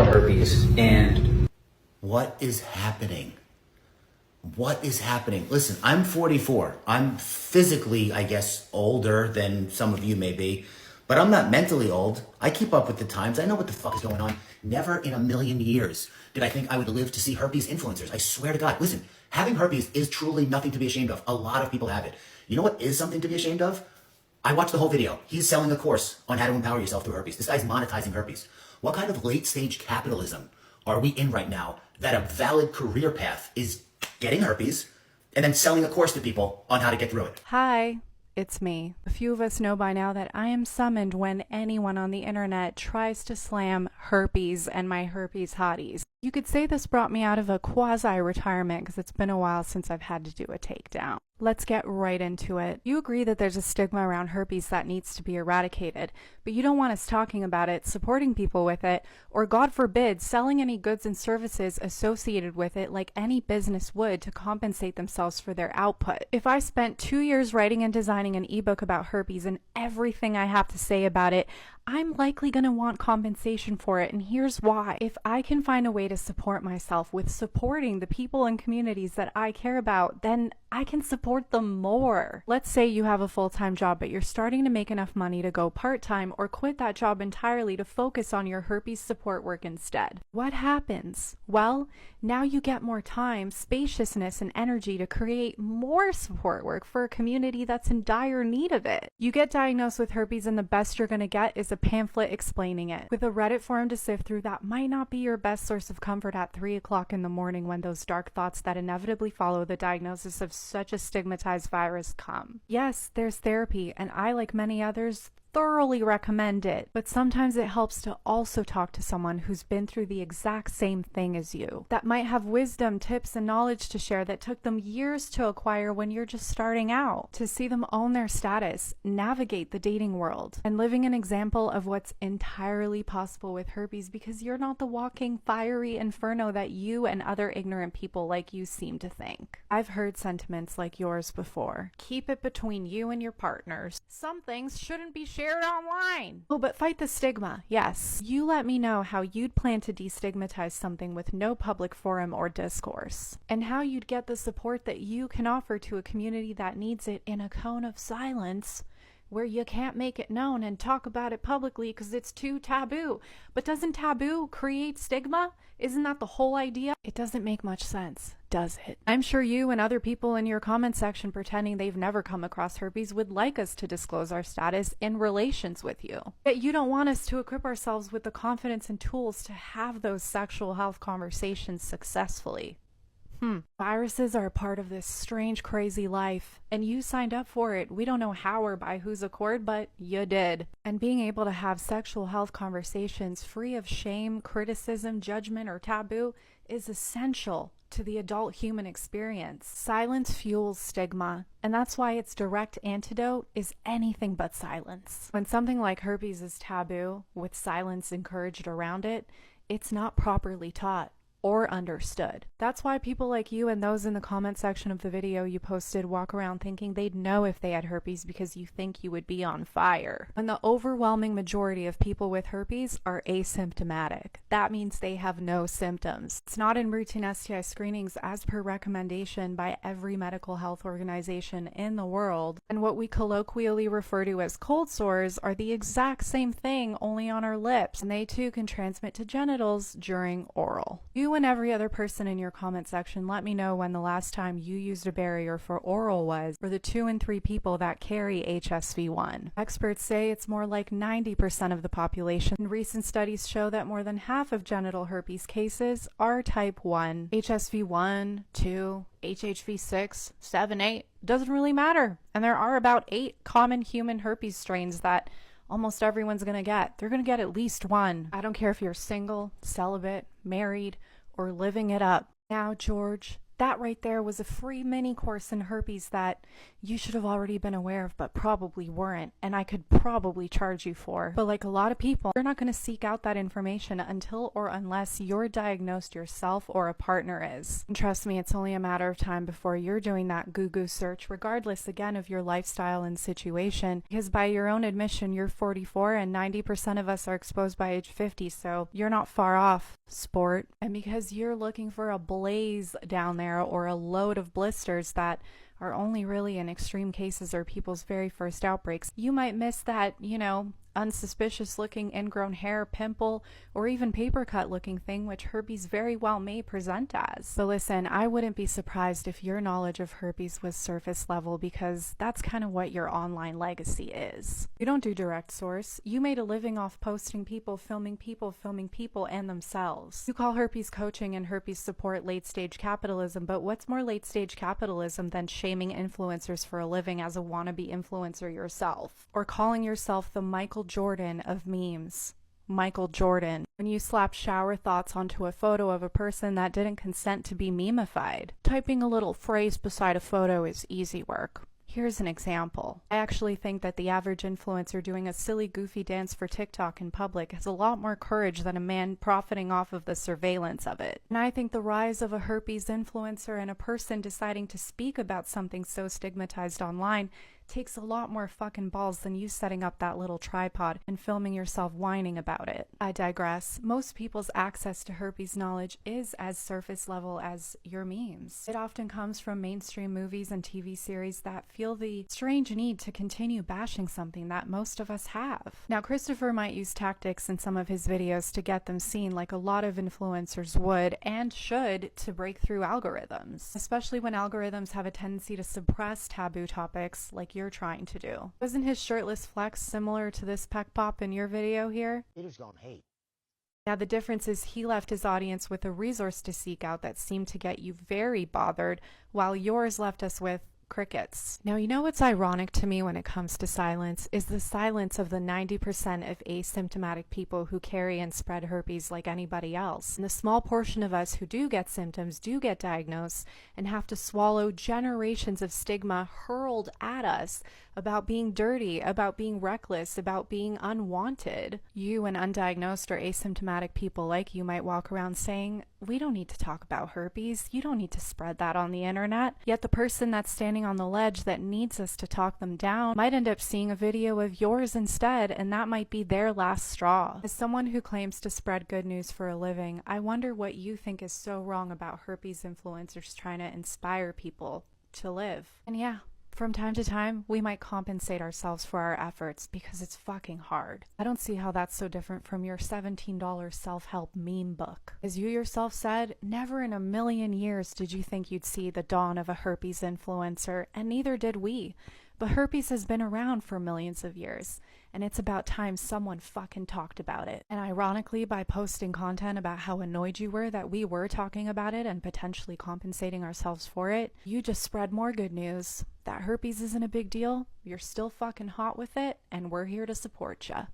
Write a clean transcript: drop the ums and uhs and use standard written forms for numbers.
herpes. And what is happening? What is happening? Listen, I'm 44. I'm physically, I guess, older than some of you may be, but I'm not mentally old. I keep up with the times. I know what the fuck is going on. Never in a million years did I think I would live to see herpes influencers. I swear to God. Listen, having herpes is truly nothing to be ashamed of. A lot of people have it. You know what is something to be ashamed of? I watched the whole video. He's selling a course on how to empower yourself through herpes. This guy's monetizing herpes. What kind of late stage capitalism are we in right now that a valid career path is getting herpes and then selling a course to people on how to get through it? Hi, it's me. A few of us know by now that I am summoned when anyone on the internet tries to slam herpes and my herpes hotties. You could say this brought me out of a quasi-retirement because it's been a while since I've had to do a takedown. Let's get right into it. You agree that there's a stigma around herpes that needs to be eradicated, but you don't want us talking about it, supporting people with it, or God forbid, selling any goods and services associated with it like any business would to compensate themselves for their output. If I spent 2 years writing and designing an ebook about herpes and everything I have to say about it, I'm likely going to want compensation for it, and here's why. If I can find a way to support myself with supporting the people and communities that I care about, then I can support them more. Let's say you have a full-time job, but you're starting to make enough money to go part-time or quit that job entirely to focus on your herpes support work instead. What happens? Well, now you get more time, spaciousness, and energy to create more support work for a community that's in dire need of it. You get diagnosed with herpes, and the best you're going to get is a pamphlet explaining it. With a Reddit forum to sift through, that might not be your best source of comfort at 3 o'clock in the morning when those dark thoughts that inevitably follow the diagnosis of such a stigmatized virus come. Yes, there's therapy, and I, like many others, thoroughly recommend it, but sometimes it helps to also talk to someone who's been through the exact same thing as you, that might have wisdom, tips, and knowledge to share that took them years to acquire when you're just starting out, to see them own their status, navigate the dating world, and living an example of what's entirely possible with herpes because you're not the walking fiery inferno that you and other ignorant people like you seem to think. I've heard sentiments like yours before. Keep it between you and your partners. Some things shouldn't be shared online. Oh, but fight the stigma. Yes. You let me know how you'd plan to destigmatize something with no public forum or discourse, and how you'd get the support that you can offer to a community that needs it in a cone of silence where you can't make it known and talk about it publicly because it's too taboo. But doesn't taboo create stigma? Isn't that the whole idea? It doesn't make much sense, does it? I'm sure you and other people in your comment section pretending they've never come across herpes would like us to disclose our status in relations with you. Yet you don't want us to equip ourselves with the confidence and tools to have those sexual health conversations successfully. Viruses are a part of this strange, crazy life, and you signed up for it. We don't know how or by whose accord, but you did. And being able to have sexual health conversations free of shame, criticism, judgment, or taboo is essential to the adult human experience. Silence fuels stigma, and that's why its direct antidote is anything but silence. When something like herpes is taboo, with silence encouraged around it, it's not properly taught or understood. That's why people like you and those in the comment section of the video you posted walk around thinking they'd know if they had herpes because you think you would be on fire. When the overwhelming majority of people with herpes are asymptomatic. That means they have no symptoms. It's not in routine STI screenings as per recommendation by every medical health organization in the world. And what we colloquially refer to as cold sores are the exact same thing, only on our lips. And they too can transmit to genitals during oral. You and every other person in your comment section, let me know when the last time you used a barrier for oral was for the 2 and 3 people that carry HSV1. Experts say it's more like 90% of the population. And recent studies show that more than half of genital herpes cases are type 1. HSV1, 2, HHV6, 7, 8, doesn't really matter. And there are about 8 common human herpes strains that almost everyone's gonna get. They're gonna get at least one. I don't care if you're single, celibate, married, or living it up. Now, George, That right there was a free mini course in herpes that you should have already been aware of, but probably weren't, and I could probably charge you for. But like a lot of people, you're not going to seek out that information until or unless you're diagnosed yourself or a partner is. And trust me, it's only a matter of time before you're doing that Google search, regardless again of your lifestyle and situation, because by your own admission, you're 44 and 90% of us are exposed by age 50, so you're not far off, sport. And because you're looking for a blaze down there or a load of blisters that are only really in extreme cases or people's very first outbreaks, you might miss that, unsuspicious looking ingrown hair, pimple, or even paper cut looking thing, which herpes very well may present as. So listen, I wouldn't be surprised if your knowledge of herpes was surface level, because that's kind of what your online legacy is. You don't do direct source. You made a living off posting people, filming people, and themselves. You call herpes coaching and herpes support late stage capitalism, but what's more late stage capitalism than shaming influencers for a living as a wannabe influencer yourself? Or calling yourself the Michael Jordan of memes. Michael Jordan. When you slap shower thoughts onto a photo of a person that didn't consent to be memeified. Typing a little phrase beside a photo is easy work. Here's an example. I actually think that the average influencer doing a silly, goofy dance for TikTok in public has a lot more courage than a man profiting off of the surveillance of it. And I think the rise of a herpes influencer and a person deciding to speak about something so stigmatized online takes a lot more fucking balls than you setting up that little tripod and filming yourself whining about it. I digress. Most people's access to herpes knowledge is as surface level as your memes. It often comes from mainstream movies and TV series that feel the strange need to continue bashing something that most of us have. Now, Christopher might use tactics in some of his videos to get them seen, like a lot of influencers would and should, to break through algorithms, especially when algorithms have a tendency to suppress taboo topics like you're trying to do. Wasn't his shirtless flex similar to this peck pop in your video here? Haters gonna hate. Now the difference is he left his audience with a resource to seek out that seemed to get you very bothered, while yours left us with crickets. Now, you know what's ironic to me when it comes to silence is the silence of the 90% of asymptomatic people who carry and spread herpes like anybody else. And the small portion of us who do get symptoms, do get diagnosed, and have to swallow generations of stigma hurled at us about being dirty, about being reckless, about being unwanted. You and undiagnosed or asymptomatic people like you might walk around saying, we don't need to talk about herpes. You don't need to spread that on the internet. Yet the person that's standing on the ledge that needs us to talk them down might end up seeing a video of yours instead, and that might be their last straw. As someone who claims to spread good news for a living, I wonder what you think is so wrong about herpes influencers trying to inspire people to live. And yeah, from time to time, we might compensate ourselves for our efforts because it's fucking hard. I don't see how that's so different from your $17 self-help meme book. As you yourself said, never in a million years did you think you'd see the dawn of a herpes influencer, and neither did we. But herpes has been around for millions of years, and it's about time someone fucking talked about it. And ironically, by posting content about how annoyed you were that we were talking about it and potentially compensating ourselves for it, you just spread more good news. That herpes isn't a big deal, you're still fucking hot with it, and we're here to support ya.